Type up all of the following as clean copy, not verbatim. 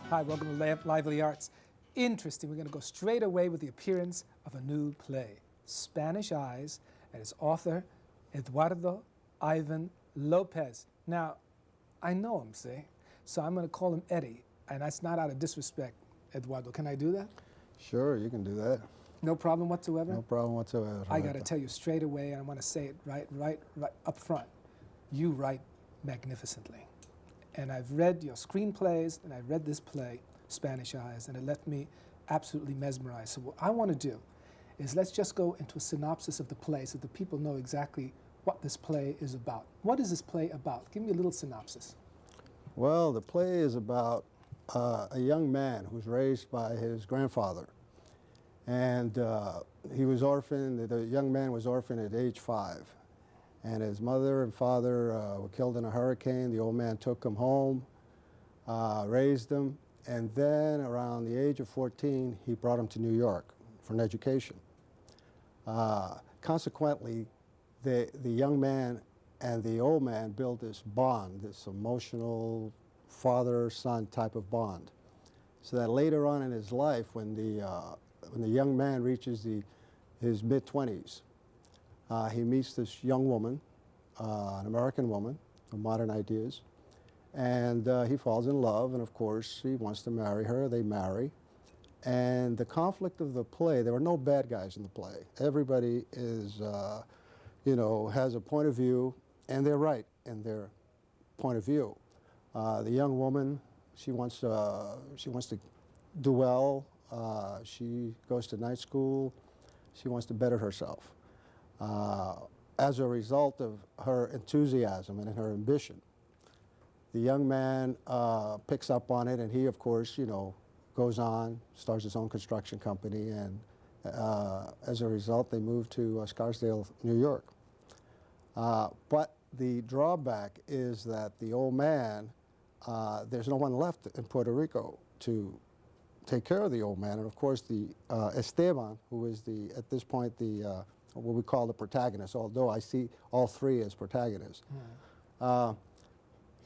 Hi, welcome to Lively Arts. Interesting, we're going to go straight away with the appearance of a new play, Spanish Eyes, and its author, Eduardo Ivan Lopez. Now, I know him, see? So I'm going to call him Eddie, and that's not out of disrespect, Eduardo. Can I do that? Sure, you can do that. No problem whatsoever? No problem whatsoever. I got to tell you straight away, and I want to say it right up front. You write magnificently. And I've read your screenplays, and I read this play, Spanish Eyes, and it left me absolutely mesmerized. So what I want to do is let's just go into a synopsis of the play so the people know exactly what this play is about. What is this play about? Give me a little synopsis. Well, the play is about a young man who's raised by his grandfather. And he was orphaned, the young man was orphaned at age 5. And his mother and father were killed in a hurricane. The old man took him home, raised him, and then around the age of 14, he brought him to New York for an education. Consequently, the young man and the old man built this bond, this emotional father-son type of bond. So that later on in his life, when the young man reaches his mid-20s, he meets this young woman, an American woman of modern ideas, and he falls in love, and of course he wants to marry her. They marry, and the conflict of the play, there are no bad guys in the play. Everybody is, has a point of view, and they're right in their point of view. The young woman, she wants to do well. She goes to night school. She wants to better herself. As a result of her enthusiasm and her ambition, the young man picks up on it, and he, of course, goes on, starts his own construction company, and as a result, they move to Scarsdale, New York. But the drawback is that the old man, there's no one left in Puerto Rico to take care of the old man, and of course, the Esteban, who is at this point what we call the protagonist, although I see all three as protagonists.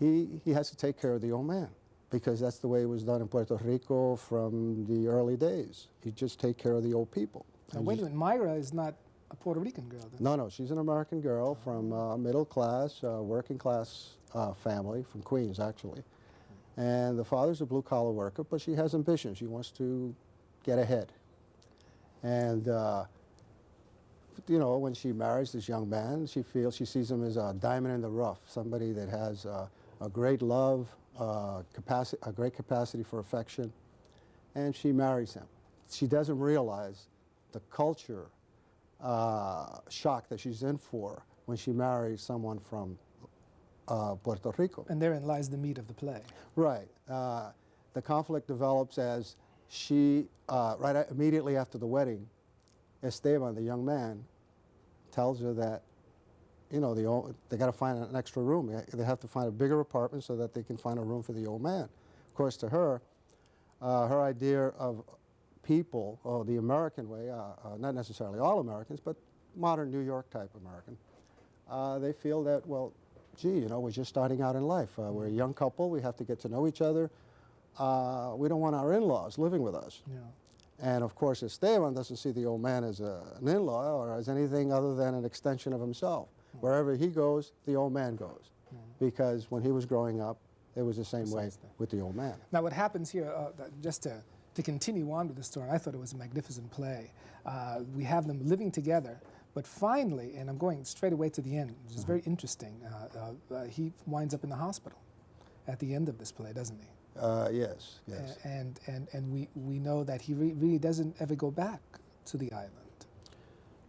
He has to take care of the old man because that's the way it was done in Puerto Rico from the early days. You just take care of the old people. Now, wait a minute, Myra is not a Puerto Rican girl then? No, she's an American girl from middle class, working class family from Queens, actually. And the father's a blue-collar worker, but she has ambition. She wants to get ahead. And when she marries this young man, she sees him as a diamond in the rough, somebody that has a great love, a great capacity for affection, and she marries him. She doesn't realize the culture shock that she's in for when she marries someone from Puerto Rico. And therein lies the meat of the play. Right. The conflict develops as she, immediately after the wedding, Esteban, the young man, tells her that, they got to find an extra room. They have to find a bigger apartment so that they can find a room for the old man. Of course, to her, her idea of people, or the American way, not necessarily all Americans, but modern New York type American, they feel that, well, gee, we're just starting out in life. We're a young couple. We have to get to know each other. We don't want our in-laws living with us. Yeah. And of course, Esteban doesn't see the old man as an in-law or as anything other than an extension of himself. Wherever he goes, the old man goes. Because when he was growing up, it was the same way with the old man. Now what happens here, just to continue on with the story, I thought it was a magnificent play. We have them living together, but finally, and I'm going straight away to the end, which is very interesting, he winds up in the hospital at the end of this play, doesn't he? Yes. And we know that he really doesn't ever go back to the island.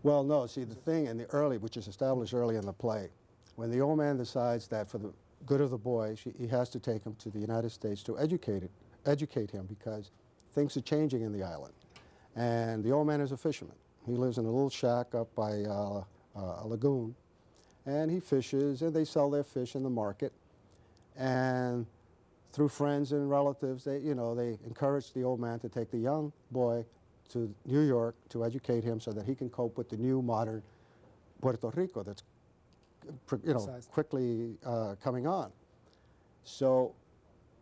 Well, no, see, the thing which is established early in the play, when the old man decides that for the good of the boy, he has to take him to the United States to educate him because things are changing in the island. And the old man is a fisherman. He lives in a little shack up by a lagoon, and he fishes, and they sell their fish in the market. And through friends and relatives, they encourage the old man to take the young boy to New York to educate him so that he can cope with the new modern Puerto Rico that's quickly coming on. So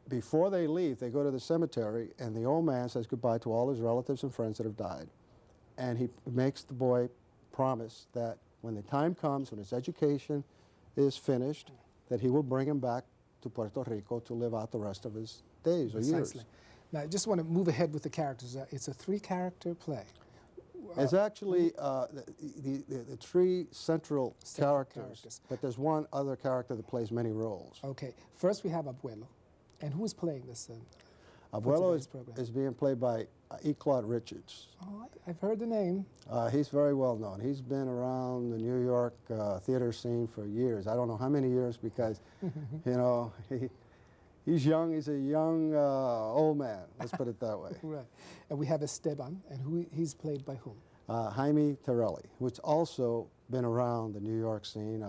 before they leave, they go to the cemetery, and the old man says goodbye to all his relatives and friends that have died. And he makes the boy promise that when the time comes, when his education is finished, that he will bring him back to Puerto Rico to live out the rest of his days or years. Precisely. Now, I just want to move ahead with the characters. It's a 3-character play. It's actually the 3 central characters, but there's one other character that plays many roles. Okay. First, we have Abuelo. And who is playing this? Abuelo is being played by E. Claude Richards. Oh, I've heard the name. He's very well known. He's been around the New York theater scene for years. I don't know how many years because, you know, he's young. He's a young old man. Let's put it that way. Right. And we have Esteban, and he's played by whom? Jaime Terrelli, who's also been around the New York scene.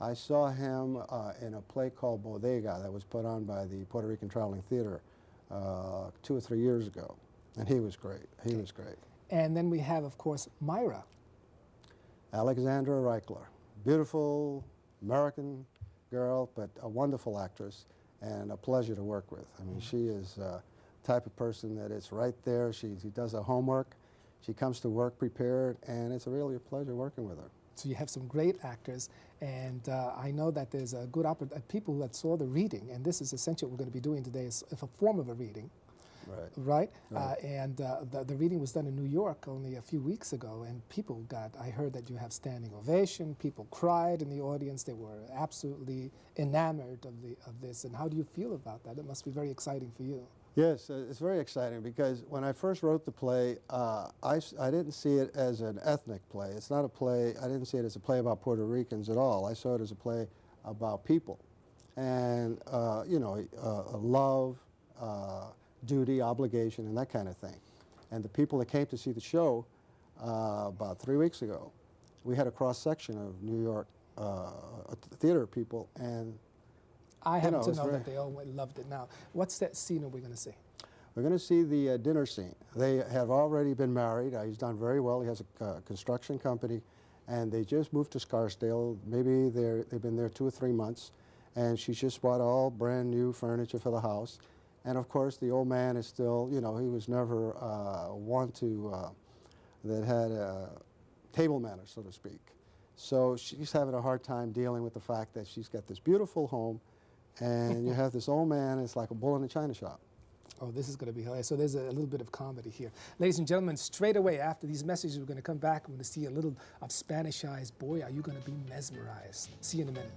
I saw him in a play called Bodega that was put on by the Puerto Rican Traveling Theater 2 or 3 years ago, and he was great. He was great. And then we have, of course, Myra. Alexandra Reichler, beautiful American girl, but a wonderful actress and a pleasure to work with. I mean, she is the type of person that is right there. She does her homework. She comes to work prepared, and it's really a pleasure working with her. So you have some great actors, and I know that there's a good people that saw the reading, and this is essentially what we're going to be doing today, is a form of a reading. Right? And the reading was done in New York only a few weeks ago, and people I heard that you have standing ovation, people cried in the audience, they were absolutely enamored of this, and how do you feel about that? It must be very exciting for you. Yes, it's very exciting because when I first wrote the play, I didn't see it as an ethnic play. It's not a play, I didn't see it as a play about Puerto Ricans at all. I saw it as a play about people and, you know, love, duty, obligation, and that kind of thing. And the people that came to see the show about 3 weeks ago, we had a cross-section of New York theater people, and I happen to know that they all loved it. Now, what's that scene are we going to see? We're going to see the dinner scene. They have already been married. He's done very well. He has a construction company, and they just moved to Scarsdale. Maybe they've been there 2 or 3 months, and she's just bought all brand new furniture for the house. And of course, the old man is still, you know, he was never one that had table manners, so to speak. So she's having a hard time dealing with the fact that she's got this beautiful home, and you have this old man, it's like a bull in a china shop. Oh, this is going to be hilarious. So there's a little bit of comedy here. Ladies and gentlemen, straight away after these messages, we're going to come back. We're going to see a little of Spanish Eyes. Boy, are you going to be mesmerized. See you in a minute.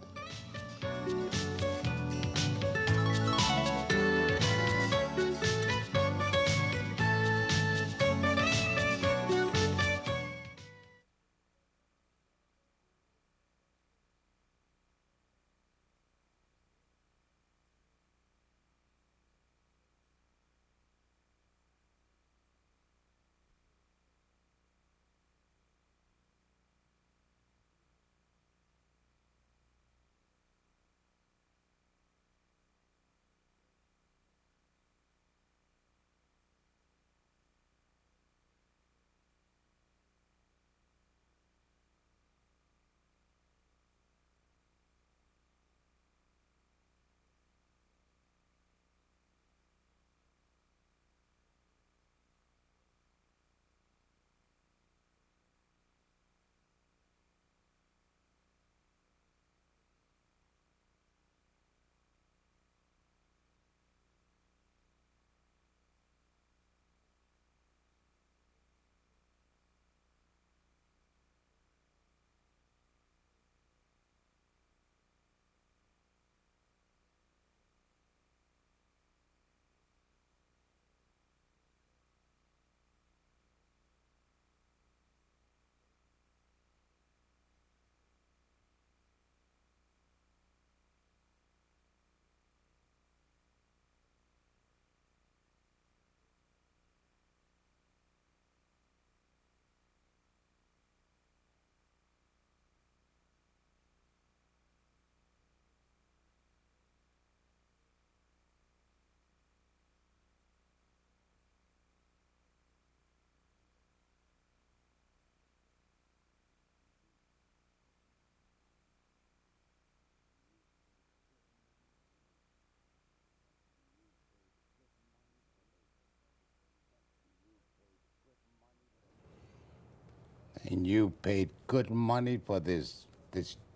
And you paid good money for this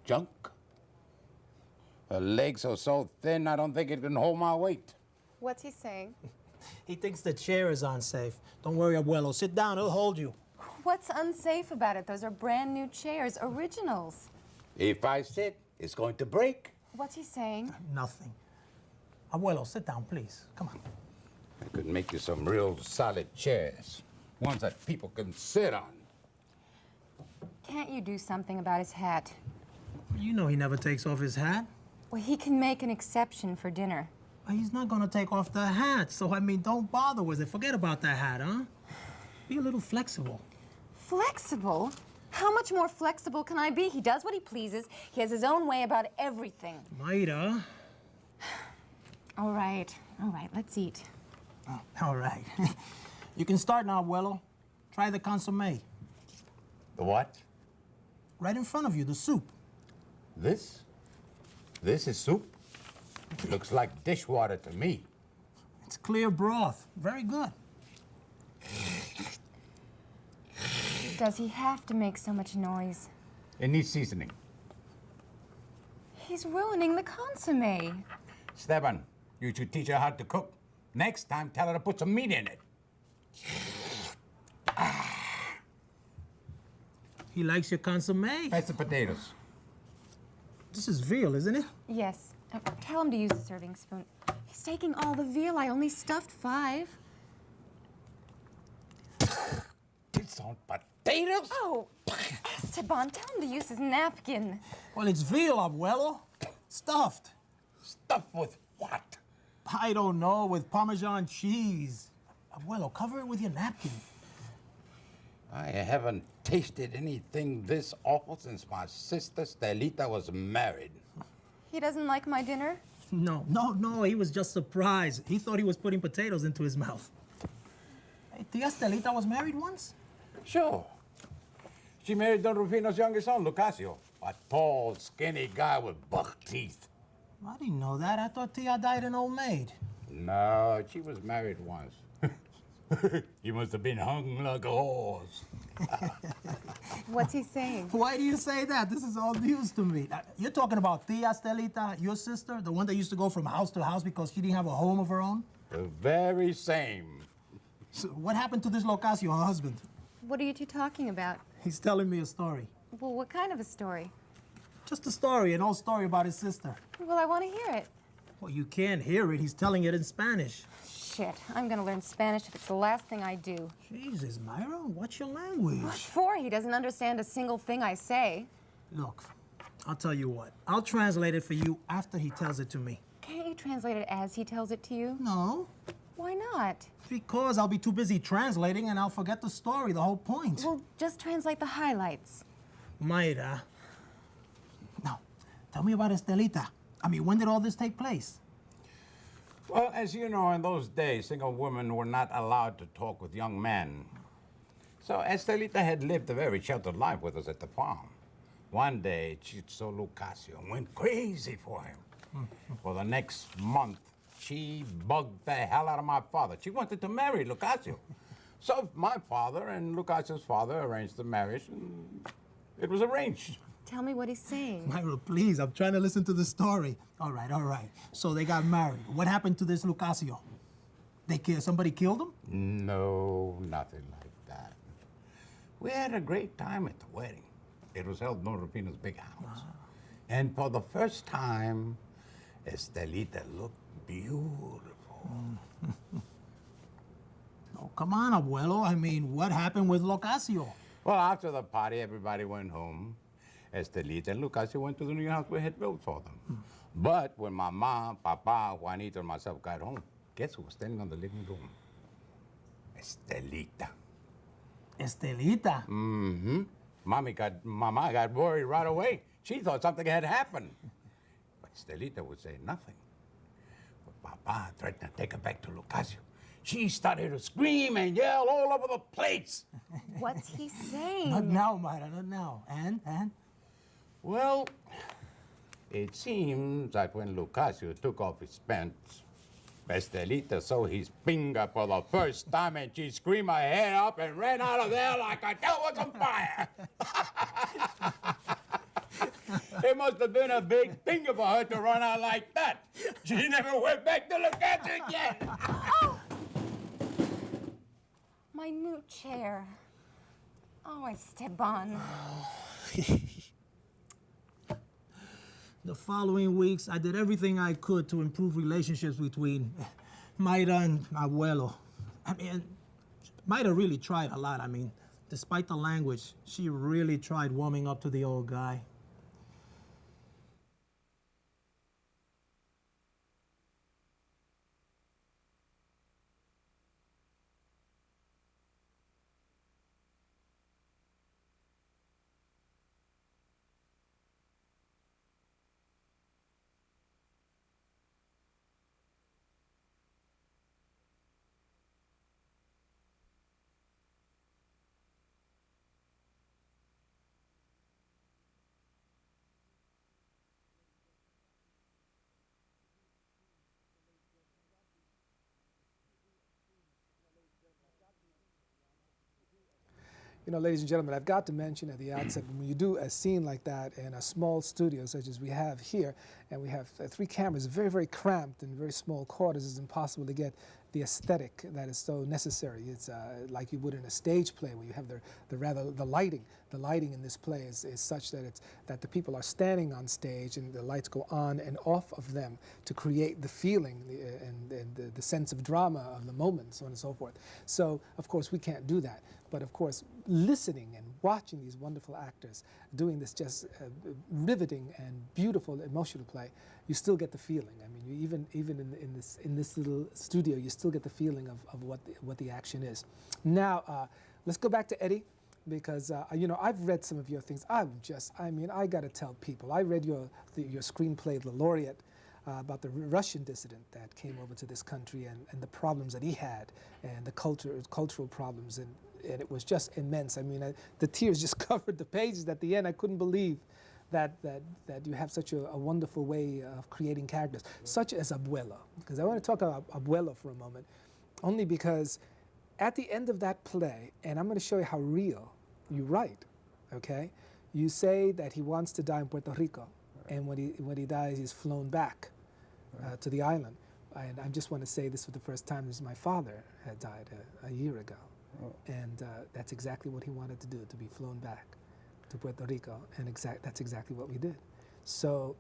junk? Her legs are so thin, I don't think it can hold my weight. What's he saying? He thinks the chair is unsafe. Don't worry, Abuelo. Sit down, he'll hold you. What's unsafe about it? Those are brand new chairs, originals. If I sit, it's going to break. What's he saying? Nothing. Abuelo, sit down, please. Come on. I could make you some real solid chairs, ones that people can sit on. Can't you do something about his hat? You know he never takes off his hat. Well, he can make an exception for dinner. He's not gonna take off the hat, so I mean, don't bother with it. Forget about that hat, huh? Be a little flexible. Flexible? How much more flexible can I be? He does what he pleases. He has his own way about everything. Mayra. All right, let's eat. Oh, all right. You can start now, Abuelo. Try the consommé. The what? Right in front of you, the soup. This? This is soup? Looks like dishwater to me. It's clear broth. Very good. Does he have to make so much noise? It needs seasoning. He's ruining the consommé. Esteban, you should teach her how to cook. Next time, tell her to put some meat in it. He likes your consommé. Pass the potatoes. This is veal, isn't it? Yes. Tell him to use the serving spoon. He's taking all the veal. I only stuffed 5. It's on potatoes? Oh, Esteban, tell him to use his napkin. Well, it's veal, Abuelo. Stuffed. Stuffed with what? I don't know, with Parmesan cheese. Abuelo, cover it with your napkin. I haven't tasted anything this awful since my sister Stelita was married. He doesn't like my dinner? No, he was just surprised. He thought he was putting potatoes into his mouth. Hey, Tia Stelita was married once? Sure. She married Don Rufino's youngest son, Lucasio, a tall, skinny guy with buck teeth. I didn't know that. I thought Tia died an old maid. No, she was married once. He must have been hung like a horse. What's he saying? Why do you say that? This is all news to me. You're talking about Tia Stelita, your sister, the one that used to go from house to house because she didn't have a home of her own? The very same. So what happened to this Locasio, her husband? What are you two talking about? He's telling me a story. Well, what kind of a story? Just a story, an old story about his sister. Well, I want to hear it. Well, you can't hear it. He's telling it in Spanish. Shit, I'm gonna learn Spanish if it's the last thing I do. Jesus, Myra, what's your language? What for? He doesn't understand a single thing I say. Look, I'll tell you what. I'll translate it for you after he tells it to me. Can't you translate it as he tells it to you? No, Why not? because I'll be too busy translating and I'll forget the story, the whole point. Well, just translate the highlights. Mayra. Now, tell me about Estelita. I mean, when did all this take place? Well, as you know, in those days, single women were not allowed to talk with young men. So Estelita had lived a very sheltered life with us at the farm. One day, she saw Lucasio and went crazy for him. For the next month, she bugged the hell out of my father. She wanted to marry Lucasio. So my father and Lucasio's father arranged the marriage, and it was arranged. Tell me what he's saying. Myra, please, I'm trying to listen to the story. All right. So they got married. What happened to this Lucasio? Somebody killed him? No, nothing like that. We had a great time at the wedding. It was held in Don Rufino's big house. And for the first time, Estelita looked beautiful. Oh, come on, Abuelo. I mean, what happened with Lucasio? Well, after the party, everybody went home. Estelita and Lucasio went to the new house we had built for them. But when Mama, Papa, Juanito, and myself got home, guess who was standing on the living room? Estelita. Estelita? Mm-hmm. Mama got worried right away. She thought something had happened. But Estelita would say nothing. But Papa threatened to take her back to Lucasio. She started to scream and yell all over the place. What's he saying? Not now, Myra, not now. And? Well, it seems that when Lucasio took off his pants, Estelita saw his finger for the first time and she screamed her head up and ran out of there like a hell was on fire. It must have been a big finger for her to run out like that. She never went back to look at it again. Oh! My new chair. Oh, Esteban. The following weeks, I did everything I could to improve relationships between Mayra and Abuelo. I mean, Mayra really tried a lot. I mean, despite the language, she really tried warming up to the old guy. You know, ladies and gentlemen, I've got to mention at the outset, when you do a scene like that in a small studio such as we have here, and we have 3 cameras, very, very cramped and very small quarters, it's impossible to get the aesthetic that is so necessary. It's like you would in a stage play where you have the lighting. The lighting in this play is such that the people are standing on stage and the lights go on and off of them to create the feeling and the sense of drama of the moment, so on and so forth. So, of course, we can't do that. But, of course, listening and watching these wonderful actors doing this just riveting and beautiful emotional play, you still get the feeling. I mean, you even in this little studio, you still get the feeling of what the action is. Now, let's go back to Eddie, because you know, I've read some of your things. I mean, I got to tell people, I read your screenplay, The Laureate, about the Russian dissident that came over to this country and the problems that he had and the cultural problems, and it was just immense. I mean, the tears just covered the pages at the end. I couldn't believe that you have such a wonderful way of creating characters, such as Abuelo. Because I want to talk about Abuelo for a moment, only because at the end of that play, and I'm going to show you how real you write, okay? You say that he wants to die in Puerto Rico, and when he dies, he's flown back to the island. And I just want to say this for the first time, is my father had died a year ago. Oh. And that's exactly what he wanted to do, to be flown back to Puerto Rico, and that's exactly what we did. So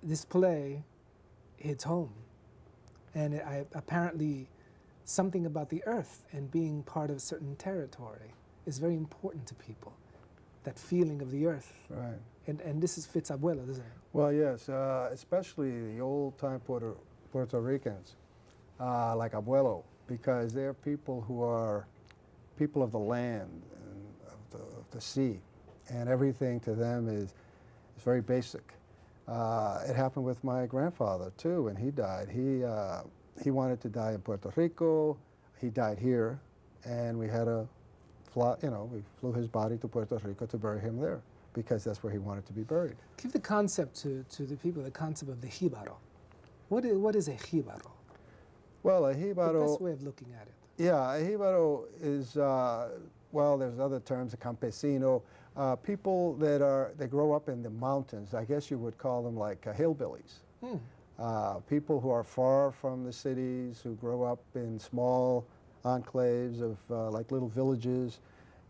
this play hits home, and apparently something about the earth and being part of a certain territory is very important to people, that feeling of the earth. Right. And this fits Abuelo, doesn't it? Well, yes, especially the old-time Puerto Ricans, like Abuelo, because they're people who are people of the land and of the sea, and everything to them is very basic. It happened with my grandfather too. When he died, he wanted to die in Puerto Rico. He died here, and we had a fly, you know, we flew his body to Puerto Rico to bury him there, because that's where he wanted to be buried. Give the concept to the people, the concept of the jíbaro. What is a jíbaro? Well, a jíbaro... The best way of looking at it. Yeah, a jíbaro is, well, there's other terms, a campesino, people that grow up in the mountains. I guess you would call them like hillbillies. People who are far from the cities, who grow up in small enclaves of like little villages,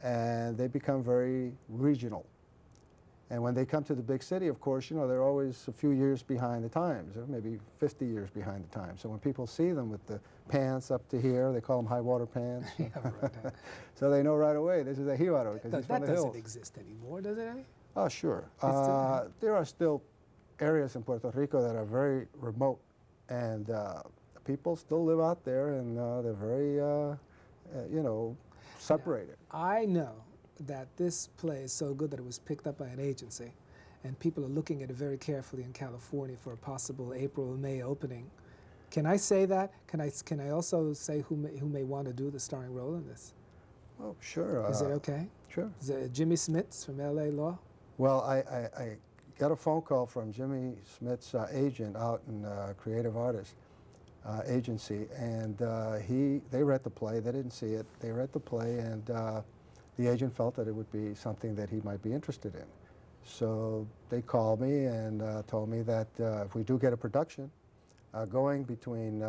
and they become very regional. And when they come to the big city, of course, you know, they're always a few years behind the times, or maybe 50 years behind the times. So when people see them with the pants up to here, they call them high water pants. Yeah, right. So they know right away this is a jíbaro, because he's from the hills. That doesn't exist anymore, does it, Eddie? Oh, sure. There are still areas in Puerto Rico that are very remote, and people still live out there, and they're very, you know, separated. I know that this play is so good that it was picked up by an agency, and people are looking at it very carefully in California for a possible April or May opening. Can I say that? Can I also say who may want to do the starring role in this? Oh, sure. Is it okay? Sure. Is it Jimmy Smits from LA Law? Well, I got a phone call from Jimmy Smith's agent out in Creative Artists, agency, and they read the play. They didn't see it. They read the play, and the agent felt that it would be something that he might be interested in. So they called me and told me that if we do get a production going between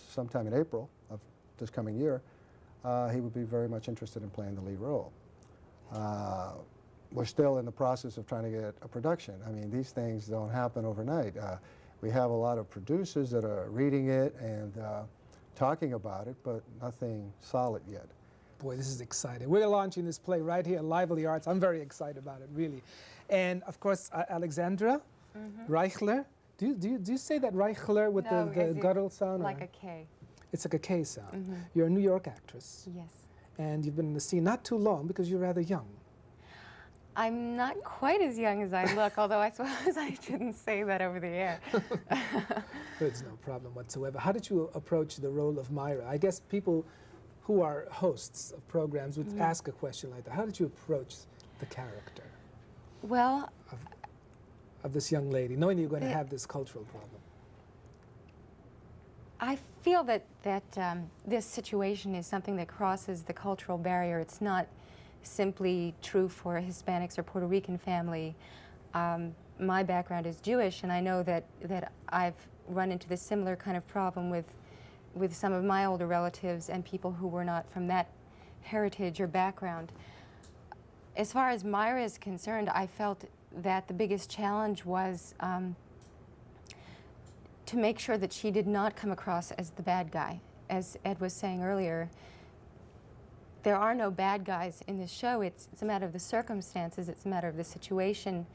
sometime in April of this coming year, he would be very much interested in playing the lead role. We're still in the process of trying to get a production. I mean, these things don't happen overnight. We have a lot of producers that are reading it and talking about it, but nothing solid yet. Boy, this is exciting. We're launching this play right here at Lively Arts. I'm very excited about it, really. And of course, Alexandra Reichler. Do you say that Reichler with No, the guttural sound? like or? a K. It's like a K sound. You're a New York actress. Yes. And you've been in the scene not too long because you're rather young. I'm not quite as young as I look, although I suppose I shouldn't say that over the air. It's no problem whatsoever. How did you approach the role of Myra? I guess people who are hosts of programs would ask a question like that. How did you approach the character Well, of this young lady, knowing you're going to have this cultural problem? I feel that this situation is something that crosses the cultural barrier. It's not simply true for a Hispanics or Puerto Rican family. My background is Jewish, and I know that I've run into this similar kind of problem with some of my older relatives and people who were not from that heritage or background. As far as Myra is concerned, I felt that the biggest challenge was to make sure that she did not come across as the bad guy. As Ed was saying earlier, there are no bad guys in this show. It's a matter of the circumstances. It's a matter of the situation.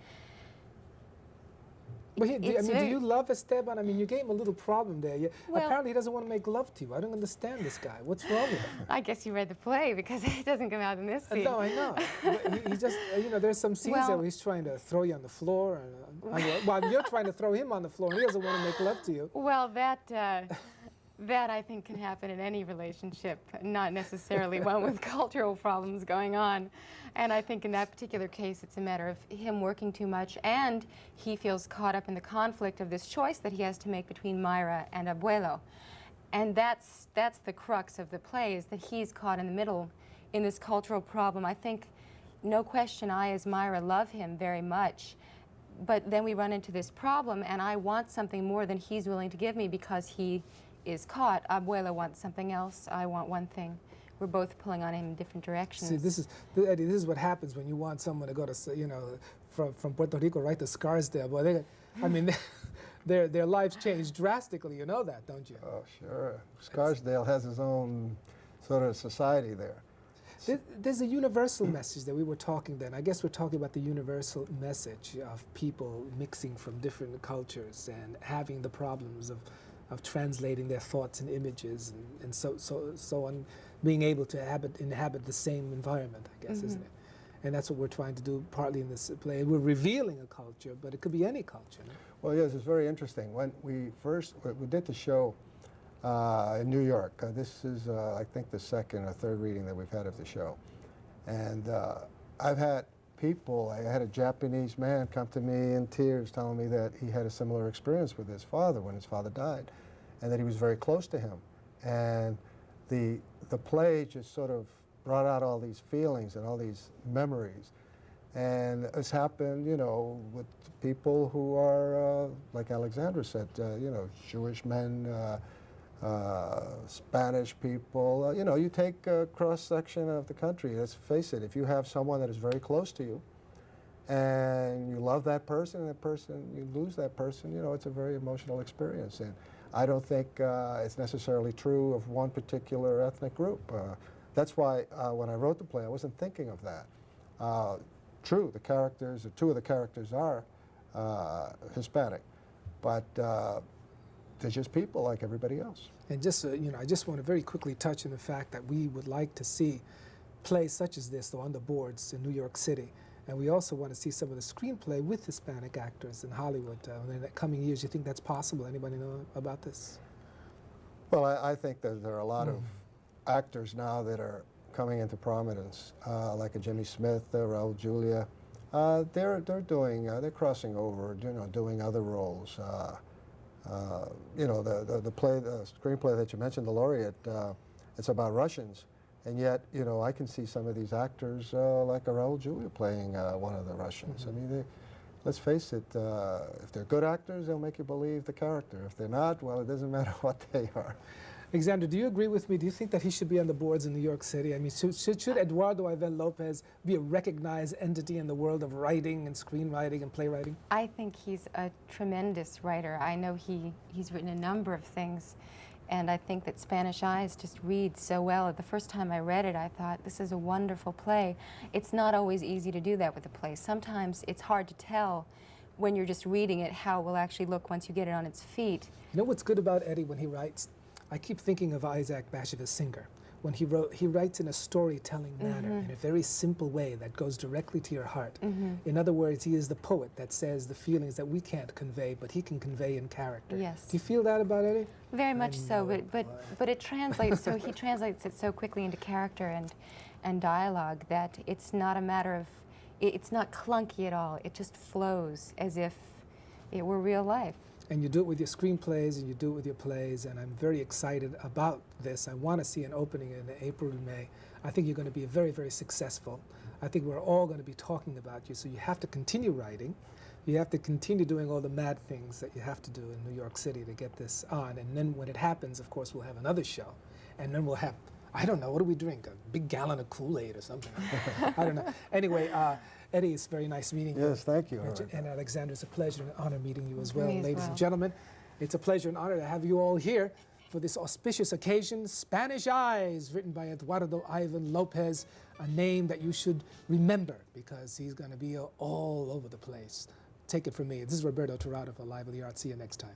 But do you love Esteban? I mean, you gave him a little problem there. Well, apparently, he doesn't want to make love to you. I don't understand this guy. What's wrong with him? I guess you read the play because it doesn't come out in this scene. No, I know. But he just, there's some scenes there where he's trying to throw you on the floor. And, while you're trying to throw him on the floor, and he doesn't want to make love to you. Well, that I think can happen in any relationship, not necessarily one with cultural problems going on. And I think in that particular case, it's a matter of him working too much, and he feels caught up in the conflict of this choice that he has to make between Myra and Abuelo. And that's the crux of the play, is that he's caught in the middle in this cultural problem. I think, no question, I as Myra love him very much. But then we run into this problem, and I want something more than he's willing to give me because he is caught. Abuela wants something else. I want one thing. We're both pulling on him in different directions. See, Eddie, this is what happens when you want someone to go to, from Puerto Rico right to Scarsdale. Boy, their lives change drastically. You know that, don't you? Oh, sure. Scarsdale has his own sort of society there. There's a universal message that we were talking then. I guess we're talking about the universal message of people mixing from different cultures and having the problems of translating their thoughts and images and so on, being able to inhabit the same environment, I guess, isn't it? And that's what we're trying to do partly in this play. We're revealing a culture, but it could be any culture. No? Well, yes, it's very interesting. When we did the show in New York. This is, I think, the second or third reading that we've had of the show. And I've had people, I had a Japanese man come to me in tears telling me that he had a similar experience with his father when his father died, and that he was very close to him. And the play just sort of brought out all these feelings and all these memories. And it's happened, with people who are, like Alexandra said, Jewish men, Spanish people. You take a cross-section of the country. Let's face it, if you have someone that is very close to you and you love that person, you lose that person, it's a very emotional experience. And I don't think it's necessarily true of one particular ethnic group. That's why when I wrote the play, I wasn't thinking of that. True, two of the characters are Hispanic, but they're just people like everybody else. And just, I just want to very quickly touch on the fact that we would like to see plays such as this on the boards in New York City. And we also want to see some of the screenplay with Hispanic actors in Hollywood in the coming years. You think that's possible? Anybody know about this? Well, I think that there are a lot of actors now that are coming into prominence, like a Jimmy Smith, Raul Julia. They're crossing over, doing other roles. You know, the screenplay that you mentioned, The Laureate, it's about Russians. And yet, you know, I can see some of these actors like Raul Julia playing one of the Russians. I mean, let's face it, if they're good actors, they'll make you believe the character. If they're not, well, it doesn't matter what they are. Alexander, do you agree with me? Do you think that he should be on the boards in New York City? I mean, should Eduardo Lopez be a recognized entity in the world of writing and screenwriting and playwriting? I think he's a tremendous writer. I know he's written a number of things, and I think that Spanish Eyes just reads so well. The first time I read it, I thought, this is a wonderful play. It's not always easy to do that with a play. Sometimes it's hard to tell when you're just reading it how it will actually look once you get it on its feet. You know what's good about Eddie when he writes? I keep thinking of Isaac Bashevis Singer. When he writes in a storytelling manner, in a very simple way that goes directly to your heart. In other words, he is the poet that says the feelings that we can't convey, but he can convey in character. Yes. Do you feel that about Eddie? Very much so, but it translates, so he translates it so quickly into character and dialogue that it's not a matter of, it's not clunky at all. It just flows as if it were real life. And you do it with your screenplays and you do it with your plays, and I'm very excited about this. I want to see an opening in April and May. I think you're going to be very, very successful. I think we're all going to be talking about you, so you have to continue writing. You have to continue doing all the mad things that you have to do in New York City to get this on. And then when it happens, of course, we'll have another show. And then we'll have, I don't know, what do we drink? A big gallon of Kool-Aid or something. I don't know. Anyway, Eddie, it's very nice meeting you. Yes, thank you. And Alexander, it's a pleasure and an honor meeting you as well. Me as Ladies well. and gentlemen, it's a pleasure and honor to have you all here for this auspicious occasion. Spanish Eyes, written by Eduardo Lopez, a name that you should remember because he's going to be all over the place. Take it from me. This is Roberto Tirado for Live of the Arts. See you next time.